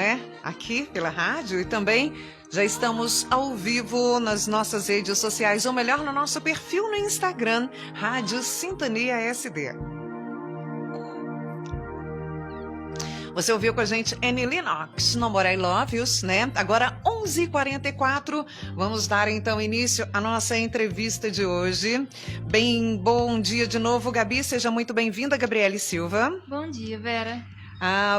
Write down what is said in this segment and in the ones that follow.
né? Aqui pela rádio e também já estamos ao vivo nas nossas redes sociais, ou melhor, no nosso perfil no Instagram, Rádio Sintonia SD. Você ouviu com a gente Annie Lennox, No More I Love Yous, né? Agora 11h44, vamos dar então início à nossa entrevista de hoje. Bem, bom dia de novo, Gabi, seja muito bem-vinda, Gabriele Silva. Bom dia, Vera.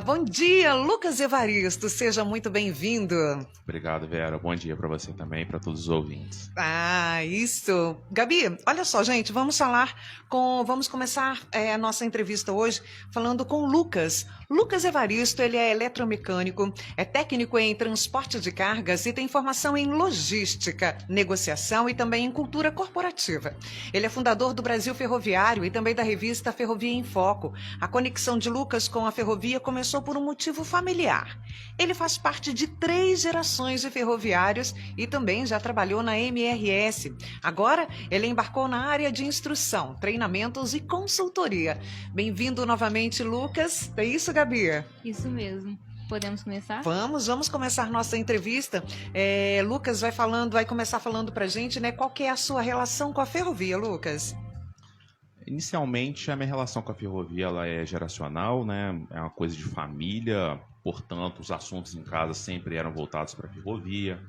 Bom dia, Lucas Evaristo, seja muito bem-vindo. Obrigado, Vera. Bom dia para você também e para todos os ouvintes. Isso. Gabi, olha só, gente, vamos começar a nossa entrevista hoje falando com Lucas. Lucas Evaristo, ele é eletromecânico, é técnico em transporte de cargas e tem formação em logística, negociação e também em cultura corporativa. Ele é fundador do Brasil Ferroviário e também da revista Ferrovia em Foco. A conexão de Lucas com a ferrovia começou por um motivo familiar. Ele faz parte de 3 gerações de ferroviários e também já trabalhou na MRS. Agora, ele embarcou na área de instrução, treinamentos e consultoria. Bem-vindo novamente, Lucas. É isso, Gabi? Isso mesmo. Podemos começar? Vamos começar nossa entrevista. Lucas vai começar falando pra gente, né, qual que é a sua relação com a ferrovia, Lucas? Inicialmente, a minha relação com a ferrovia ela é geracional, né? É uma coisa de família, portanto, os assuntos em casa sempre eram voltados para a ferrovia,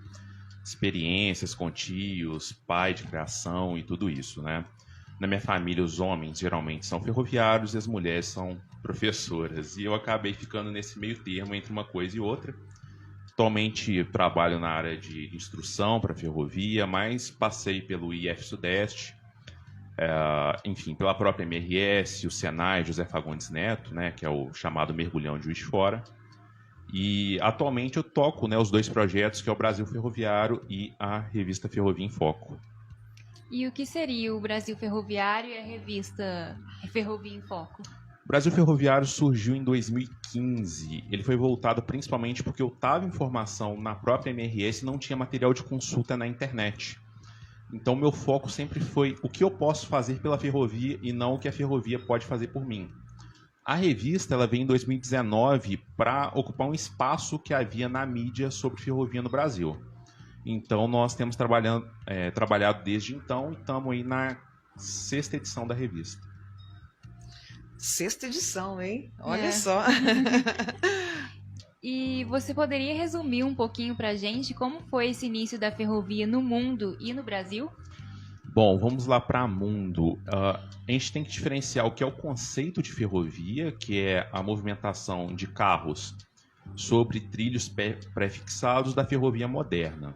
experiências com tios, pai de criação e tudo isso, né? Na minha família, os homens geralmente são ferroviários e as mulheres são professoras. E eu acabei ficando nesse meio termo entre uma coisa e outra. Atualmente trabalho na área de instrução para ferrovia, mas passei pelo IF Sudeste, enfim, pela própria MRS, o Senai, José Fagundes Neto, né, que é o chamado Mergulhão de Juiz de Fora. E atualmente eu toco, né, os 2 projetos, que é o Brasil Ferroviário e a revista Ferrovia em Foco. E o que seria o Brasil Ferroviário e a revista Ferrovia em Foco? O Brasil Ferroviário surgiu em 2015. Ele foi voltado principalmente porque eu estava em formação na própria MRS e não tinha material de consulta na internet. Então, meu foco sempre foi o que eu posso fazer pela ferrovia e não o que a ferrovia pode fazer por mim. A revista ela veio em 2019 para ocupar um espaço que havia na mídia sobre ferrovia no Brasil. Então, nós temos trabalhado desde então e estamos aí na 6ª edição da revista. 6ª edição, hein? Olha só. E você poderia resumir um pouquinho para a gente como foi esse início da ferrovia no mundo e no Brasil? Bom, vamos lá para mundo. A gente tem que diferenciar o que é o conceito de ferrovia, que é a movimentação de carros sobre trilhos pré-fixados da ferrovia moderna.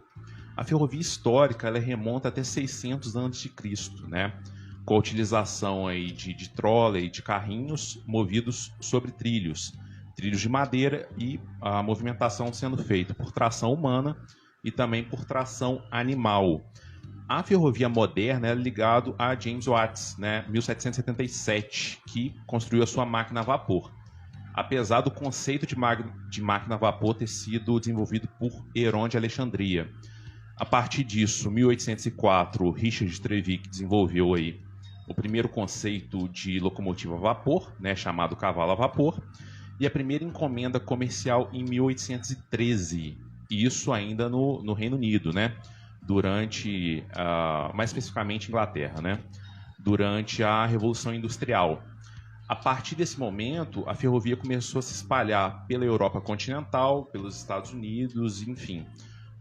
A ferrovia histórica ela remonta até 600 a.C., né? Com a utilização aí de trolley, de carrinhos movidos sobre trilhos de madeira e a movimentação sendo feita por tração humana e também por tração animal. A ferrovia moderna é ligada a James Watts, né, 1777, que construiu a sua máquina a vapor. Apesar do conceito de máquina a vapor ter sido desenvolvido por Heron de Alexandria. A partir disso, 1804, Richard Trevithick desenvolveu aí o primeiro conceito de locomotiva a vapor, né, chamado cavalo a vapor, e a primeira encomenda comercial em 1813, e isso ainda no Reino Unido, né, durante, mais especificamente Inglaterra, né, durante a Revolução Industrial. A partir desse momento, a ferrovia começou a se espalhar pela Europa continental, pelos Estados Unidos, enfim.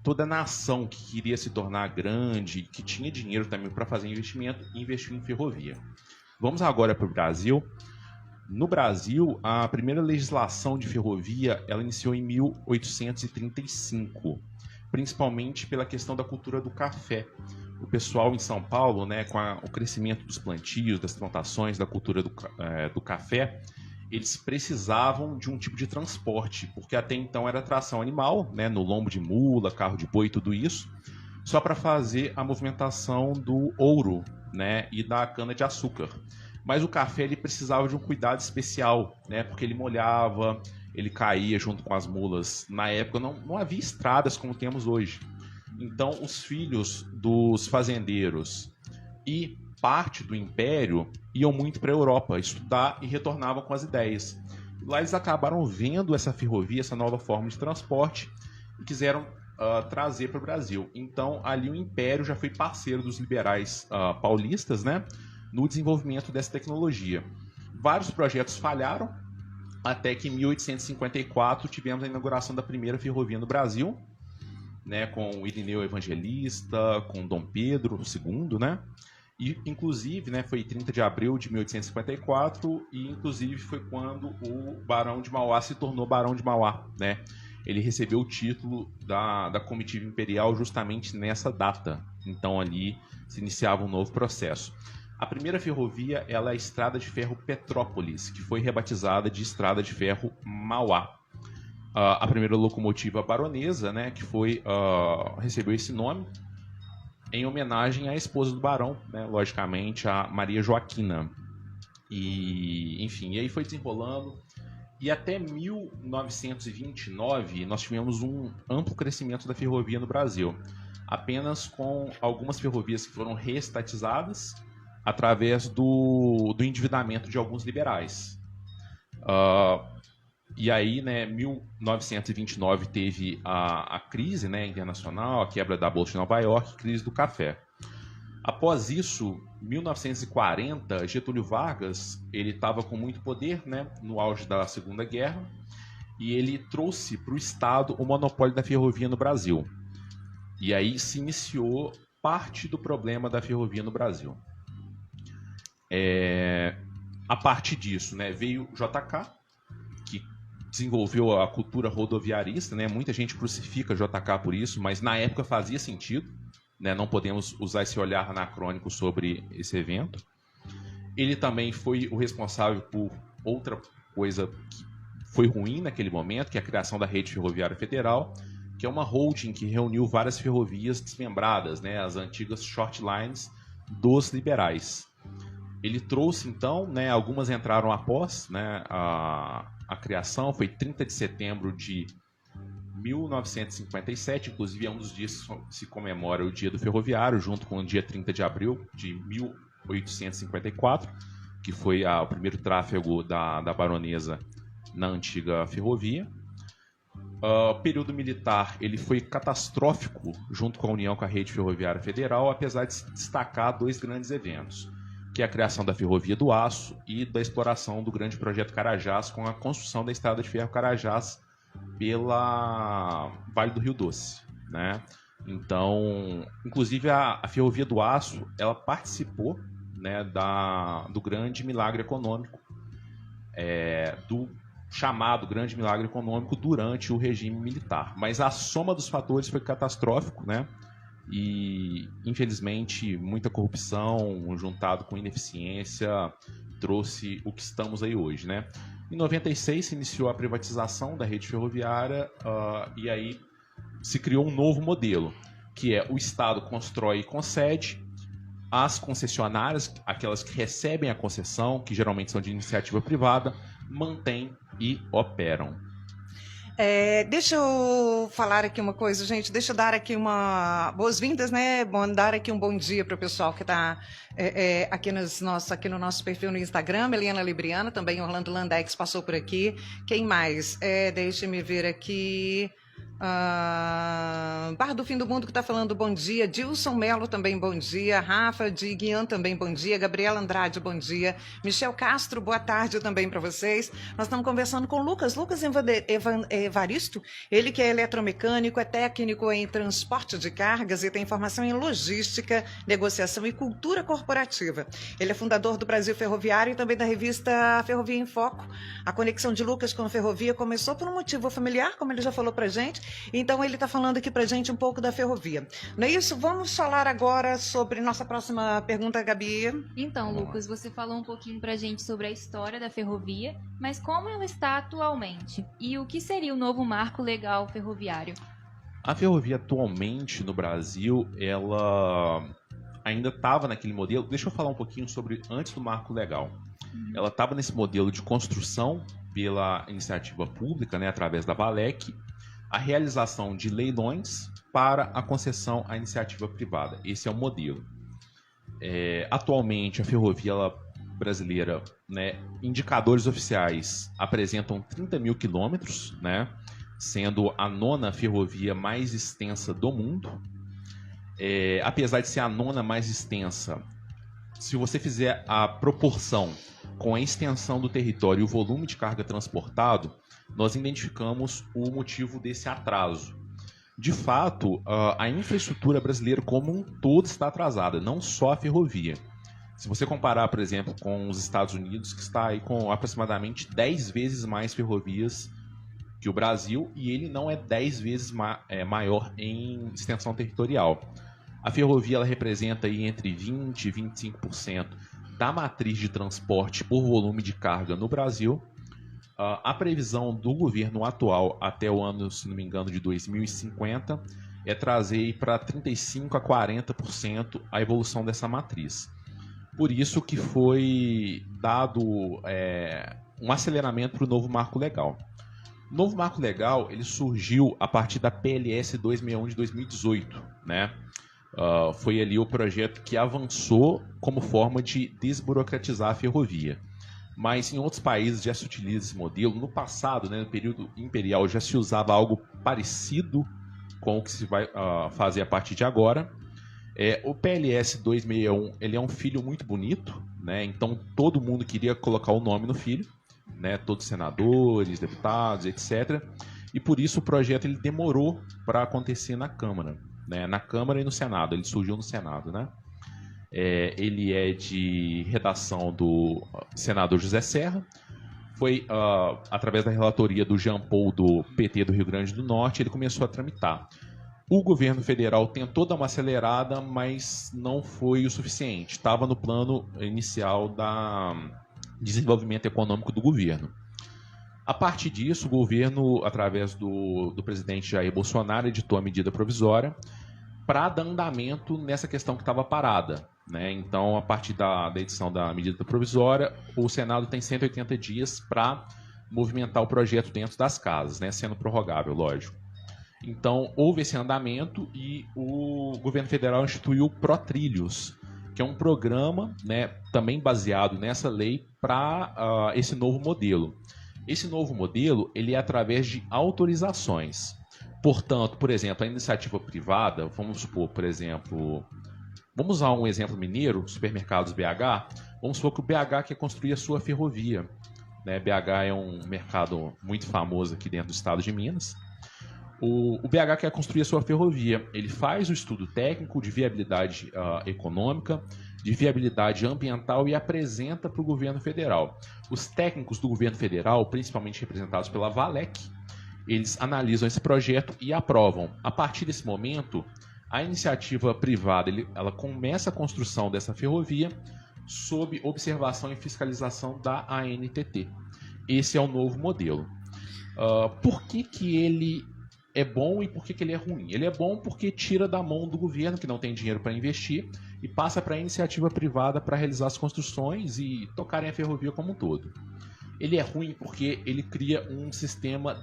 Toda nação que queria se tornar grande, que tinha dinheiro também para fazer investimento, investiu em ferrovia. Vamos agora para o Brasil. No Brasil, a primeira legislação de ferrovia ela iniciou em 1835, principalmente pela questão da cultura do café. O pessoal em São Paulo, né, com o crescimento dos plantios, das plantações, da cultura do café, eles precisavam de um tipo de transporte, porque até então era tração animal, né, no lombo de mula, carro de boi, tudo isso, só para fazer a movimentação do ouro, né, e da cana-de-açúcar. Mas o café ele precisava de um cuidado especial, né, porque ele molhava, ele caía junto com as mulas. Na época não havia estradas como temos hoje. Então os filhos dos fazendeiros e parte do império iam muito para a Europa estudar e retornavam com as ideias. lá eles acabaram vendo essa ferrovia, essa nova forma de transporte, e quiseram trazer para o Brasil. Então, ali o Império já foi parceiro dos liberais paulistas, né, no desenvolvimento dessa tecnologia. Vários projetos falharam, até que em 1854 tivemos a inauguração da primeira ferrovia no Brasil, né, com o Irineu Evangelista, com Dom Pedro II, né? E, inclusive, né, foi 30 de abril de 1854 e, inclusive, foi quando o Barão de Mauá se tornou Barão de Mauá, né? Ele recebeu o título da comitiva imperial justamente nessa data. Então, ali se iniciava um novo processo. A primeira ferrovia ela é a Estrada de Ferro Petrópolis, que foi rebatizada de Estrada de Ferro Mauá. A primeira locomotiva baronesa, né, que recebeu esse nome em homenagem à esposa do barão, né, logicamente, a Maria Joaquina. E, enfim, e aí foi desenrolando. E até 1929 nós tivemos um amplo crescimento da ferrovia no Brasil, apenas com algumas ferrovias que foram reestatizadas através do endividamento de alguns liberais. E aí, né, 1929 teve a crise, né, internacional, a quebra da Bolsa de Nova York, crise do café. Após isso, 1940, Getúlio Vargas, ele estava com muito poder, né, no auge da Segunda Guerra, e ele trouxe para o Estado o monopólio da ferrovia no Brasil. E aí se iniciou parte do problema da ferrovia no Brasil. A partir disso, né, veio o JK, que desenvolveu a cultura rodoviarista, né? Muita gente crucifica JK por isso, mas na época fazia sentido, né? Não podemos usar esse olhar anacrônico sobre esse evento. Ele também foi o responsável por outra coisa que foi ruim naquele momento, que é a criação da Rede Ferroviária Federal, que é uma holding que reuniu várias ferrovias desmembradas, né? As antigas short lines dos liberais. Ele trouxe, então, né, algumas entraram após, né, a criação, foi 30 de setembro de 1957, inclusive é um dos dias que se comemora o Dia do Ferroviário, junto com o dia 30 de abril de 1854, que foi o primeiro tráfego da baronesa na antiga ferrovia. O período militar ele foi catastrófico junto com a união com a Rede Ferroviária Federal, apesar de se destacar dois grandes eventos, que é a criação da Ferrovia do Aço e da exploração do grande projeto Carajás, com a construção da Estrada de Ferro Carajás pela Vale do Rio Doce, né? Então, inclusive a Ferrovia do Aço, ela participou, né, do grande milagre econômico, do chamado grande milagre econômico durante o regime militar. Mas a soma dos fatores foi catastrófico, né? E, infelizmente, muita corrupção juntado com ineficiência trouxe o que estamos aí hoje, né? Em 96 se iniciou a privatização da rede ferroviária e aí se criou um novo modelo, que é o Estado constrói e concede, as concessionárias, aquelas que recebem a concessão, que geralmente são de iniciativa privada, mantêm e operam. Deixa eu falar aqui uma coisa, gente. Deixa eu dar aqui boas-vindas, né? Dar aqui um bom dia para o pessoal que está aqui no nosso perfil no Instagram. Eliana Libriana, também Orlando Landex passou por aqui. Quem mais? Deixa-me ver aqui. Barra do Fim do Mundo que está falando bom dia, Dilson Melo também bom dia, Rafa de Guian também bom dia, Gabriela Andrade bom dia, Michel Castro boa tarde também para vocês. Nós estamos conversando com Lucas Evaristo, ele que é eletromecânico, é técnico em transporte de cargas e tem formação em logística, negociação e cultura corporativa. Ele é fundador do Brasil Ferroviário e também da revista Ferrovia em Foco. A conexão de Lucas com a ferrovia começou por um motivo familiar, como ele já falou para gente. Então ele está falando aqui para a gente um pouco da ferrovia. Não é isso? Vamos falar agora sobre nossa próxima pergunta, Gabi. Então, Lucas, você falou um pouquinho para a gente sobre a história da ferrovia, mas como ela está atualmente? E o que seria o novo marco legal ferroviário? A ferrovia atualmente no Brasil, ela ainda estava naquele modelo. Deixa eu falar um pouquinho sobre antes do marco legal. Ela estava nesse modelo de construção pela iniciativa pública, né, através da Valec, a realização de leilões para a concessão à iniciativa privada. Esse é o modelo. Atualmente, a ferrovia ela brasileira, né, indicadores oficiais apresentam 30 mil quilômetros, né, sendo a 9ª ferrovia mais extensa do mundo. Apesar de ser a 9ª mais extensa, se você fizer a proporção com a extensão do território e o volume de carga transportado, nós identificamos o motivo desse atraso. De fato, a infraestrutura brasileira como um todo está atrasada, não só a ferrovia. Se você comparar, por exemplo, com os Estados Unidos, que está aí com aproximadamente 10 vezes mais ferrovias que o Brasil, e ele não é 10 vezes maior em extensão territorial. A ferrovia ela representa aí entre 20% e 25% da matriz de transporte por volume de carga no Brasil. A previsão do governo atual até o ano, se não me engano, de 2050 é trazer para 35% a 40% a evolução dessa matriz. Por isso que foi dado um aceleramento para o novo marco legal. O novo marco legal ele surgiu a partir da PLS 261 de 2018, né? Foi ali o projeto que avançou como forma de desburocratizar a ferrovia. Mas em outros países já se utiliza esse modelo. No passado, né, no período imperial, já se usava algo parecido com o que se vai fazer a partir de agora. O PLS 261 ele é um filho muito bonito, né? Então todo mundo queria colocar o nome no filho, né? Todos os senadores, deputados, etc. E por isso o projeto ele demorou para acontecer na Câmara, né? Na Câmara e no Senado. Ele surgiu no Senado, né? Ele é de redação do senador José Serra. Foi através da relatoria do Jean Paul do PT do Rio Grande do Norte, ele começou a tramitar. O governo federal tentou dar uma acelerada, mas não foi o suficiente. Estava no plano inicial da desenvolvimento econômico do governo. A partir disso, o governo, através do presidente Jair Bolsonaro, editou a medida provisória para dar andamento nessa questão que estava parada, né? Então, a partir da edição da medida provisória, o Senado tem 180 dias para movimentar o projeto dentro das casas, né? Sendo prorrogável, lógico. Então, houve esse andamento e o governo federal instituiu o ProTrilhos, que é um programa, né, também baseado nessa lei para esse novo modelo. Esse novo modelo ele é através de autorizações. Portanto, por exemplo, a iniciativa privada, vamos supor, por exemplo, vamos usar um exemplo mineiro, supermercados BH, vamos supor que o BH quer construir a sua ferrovia, né? BH é um mercado muito famoso aqui dentro do estado de Minas. O BH quer construir a sua ferrovia, ele faz o estudo técnico de viabilidade econômica, de viabilidade ambiental e apresenta para o governo federal. Os técnicos do governo federal, principalmente representados pela Valec, eles analisam esse projeto e aprovam. A partir desse momento, a iniciativa privada ela começa a construção dessa ferrovia sob observação e fiscalização da ANTT. Esse é o novo modelo. Por que ele é bom e por que ele é ruim? Ele é bom porque tira da mão do governo, que não tem dinheiro para investir, e passa para a iniciativa privada para realizar as construções e tocarem a ferrovia como um todo. Ele é ruim porque ele cria um sistema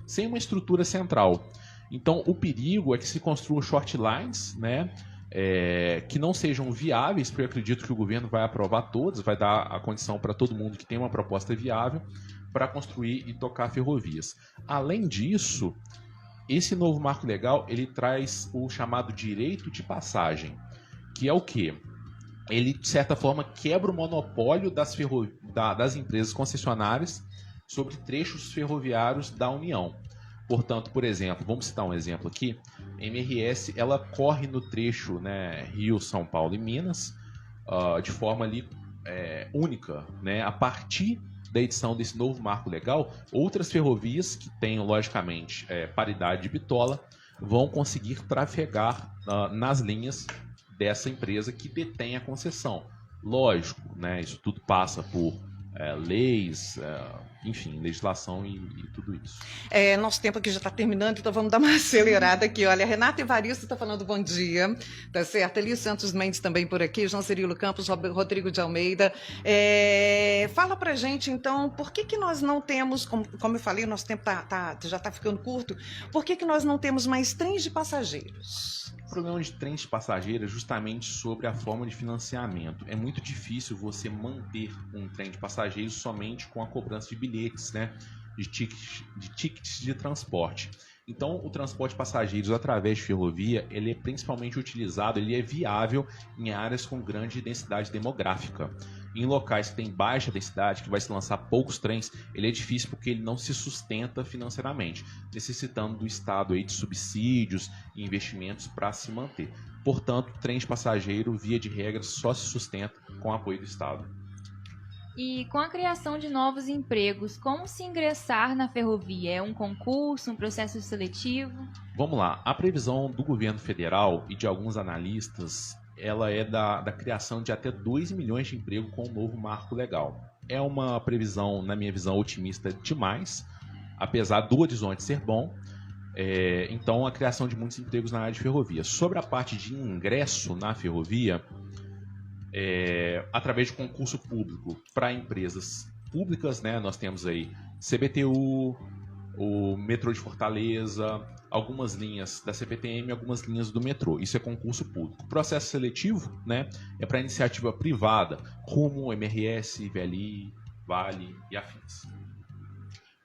sem uma estrutura central. Então, o perigo é que se construam short lines, né, que não sejam viáveis, porque eu acredito que o governo vai aprovar todas, vai dar a condição para todo mundo que tem uma proposta viável para construir e tocar ferrovias. Além disso, esse novo marco legal ele traz o chamado direito de passagem, que é o quê? Ele, de certa forma, quebra o monopólio das empresas concessionárias sobre trechos ferroviários da União. Portanto, por exemplo, vamos citar um exemplo aqui, a MRS ela corre no trecho, né, Rio, São Paulo e Minas, de forma ali única, né? A partir da edição desse novo marco legal, outras ferrovias que tenham, logicamente, paridade de bitola, vão conseguir trafegar nas linhas dessa empresa que detém a concessão. Lógico, né, isso tudo passa por leis, enfim, legislação e tudo isso. Nosso tempo aqui já está terminando, então vamos dar uma acelerada aqui. Olha, Renata Evaristo está falando bom dia, tá certo? Eli Santos Mendes também por aqui, João Cirilo Campos, Rodrigo de Almeida. Fala pra gente, então, por que nós não temos, como eu falei, o nosso tempo já está ficando curto, por que nós não temos mais trens de passageiros? O problema de trens de passageiros é justamente sobre a forma de financiamento. É muito difícil você manter um trem de passageiros somente com a cobrança de bilhetes, né? De tickets de transporte. Então, o transporte de passageiros através de ferrovia, ele é principalmente utilizado, ele é viável em áreas com grande densidade demográfica. Em locais que têm baixa densidade, que vai se lançar poucos trens, ele é difícil porque ele não se sustenta financeiramente, necessitando do Estado aí de subsídios e investimentos para se manter. Portanto, o trem de passageiro, via de regra, só se sustenta com o apoio do Estado. E com a criação de novos empregos, como se ingressar na ferrovia? É um concurso, um processo seletivo? Vamos lá. A previsão do governo federal e de alguns analistas, ela é da criação de até 2 milhões de empregos com o novo marco legal. É uma previsão, na minha visão, otimista demais, apesar do horizonte ser bom. Então, a criação de muitos empregos na área de ferrovia. Sobre a parte de ingresso na ferrovia, através de concurso público para empresas públicas, né? Nós temos aí CBTU, o metrô de Fortaleza, algumas linhas da CPTM, algumas linhas do metrô. Isso é concurso público. O processo seletivo, né, é para iniciativa privada, Rumo, MRS, VLI, Vale e afins.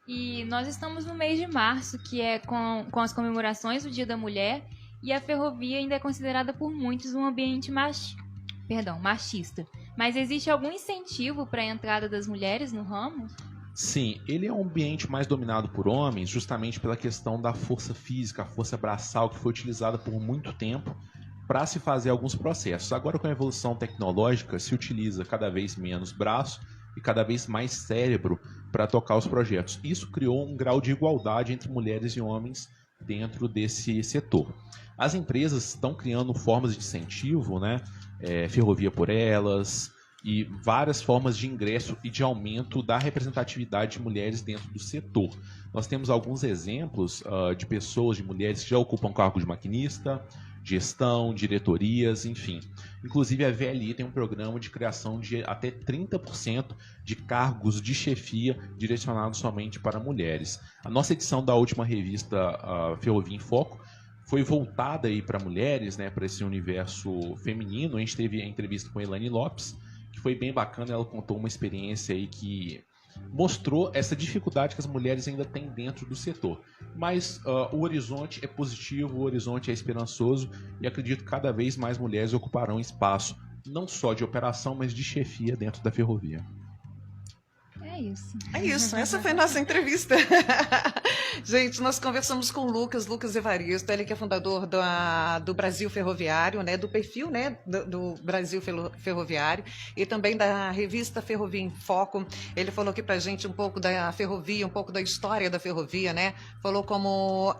E nós estamos no mês de março, que é com as comemorações do Dia da Mulher, e a ferrovia ainda é considerada por muitos um ambiente machista. Mas existe algum incentivo para a entrada das mulheres no ramo? Sim, ele é um ambiente mais dominado por homens, justamente pela questão da força física, a força braçal, que foi utilizada por muito tempo para se fazer alguns processos. Agora, com a evolução tecnológica, se utiliza cada vez menos braço e cada vez mais cérebro para tocar os projetos. Isso criou um grau de igualdade entre mulheres e homens dentro desse setor. As empresas estão criando formas de incentivo, né? Ferrovia por Elas, e várias formas de ingresso e de aumento da representatividade de mulheres dentro do setor. Nós temos alguns exemplos de pessoas, de mulheres que já ocupam cargo de maquinista, gestão, diretorias, enfim. Inclusive a VLI tem um programa de criação de até 30% de cargos de chefia direcionados somente para mulheres. A nossa edição da última revista Ferrovia em Foco foi voltada aí para mulheres, né, para esse universo feminino. A gente teve a entrevista com a Elane Lopes, que foi bem bacana. Ela contou uma experiência aí que mostrou essa dificuldade que as mulheres ainda têm dentro do setor. Mas o horizonte é positivo, o horizonte é esperançoso, e acredito que cada vez mais mulheres ocuparão espaço, não só de operação, mas de chefia dentro da ferrovia. É isso. Essa foi a nossa entrevista. Gente, nós conversamos com o Lucas Evaristo, ele que é fundador do Brasil Ferroviário, né, do perfil, né, do Brasil Ferroviário, e também da revista Ferrovia em Foco. Ele falou aqui pra gente um pouco da ferrovia, um pouco da história da ferrovia, né? Falou como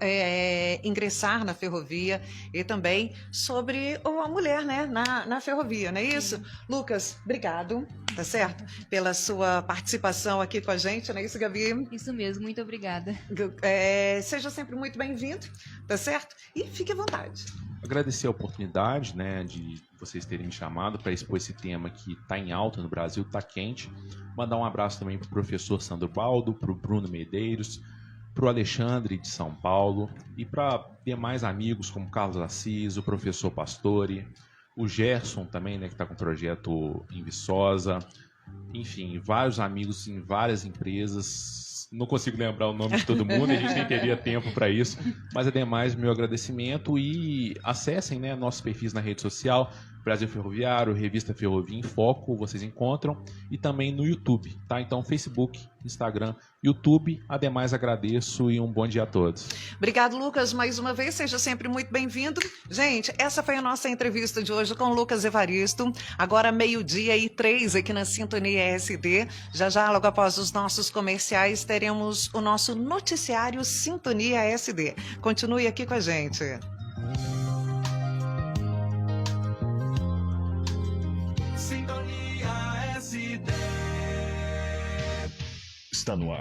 ingressar na ferrovia e também sobre a mulher, né, na ferrovia, não é isso? Sim. Lucas, obrigado, tá certo? Pela sua participação aqui com a gente, não é isso, Gabi? Isso mesmo, muito obrigada. Seja sempre muito bem-vindo, tá certo? E fique à vontade. Agradecer a oportunidade, né, de vocês terem me chamado para expor esse tema que está em alta no Brasil, está quente. Mandar um abraço também para o professor Sandro Baldo, para o Bruno Medeiros, para o Alexandre de São Paulo e para demais amigos como Carlos Assis, o professor Pastore, o Gerson também, né, que está com o projeto em Viçosa. Enfim, vários amigos em várias empresas. Não consigo lembrar o nome de todo mundo, a gente nem teria tempo para isso. Mas ademais, meu agradecimento, e acessem, né, nossos perfis na rede social, Brasil Ferroviário, Revista Ferrovia em Foco, vocês encontram, e também no YouTube, tá? Então, Facebook, Instagram, YouTube. Ademais, agradeço e um bom dia a todos. Obrigado, Lucas, mais uma vez, seja sempre muito bem-vindo. Gente, essa foi a nossa entrevista de hoje com o Lucas Evaristo. Agora, 12:03 aqui na Sintonia SD. Já, logo após os nossos comerciais, teremos o nosso noticiário Sintonia SD. Continue aqui com a gente. Sintonia SD está no ar.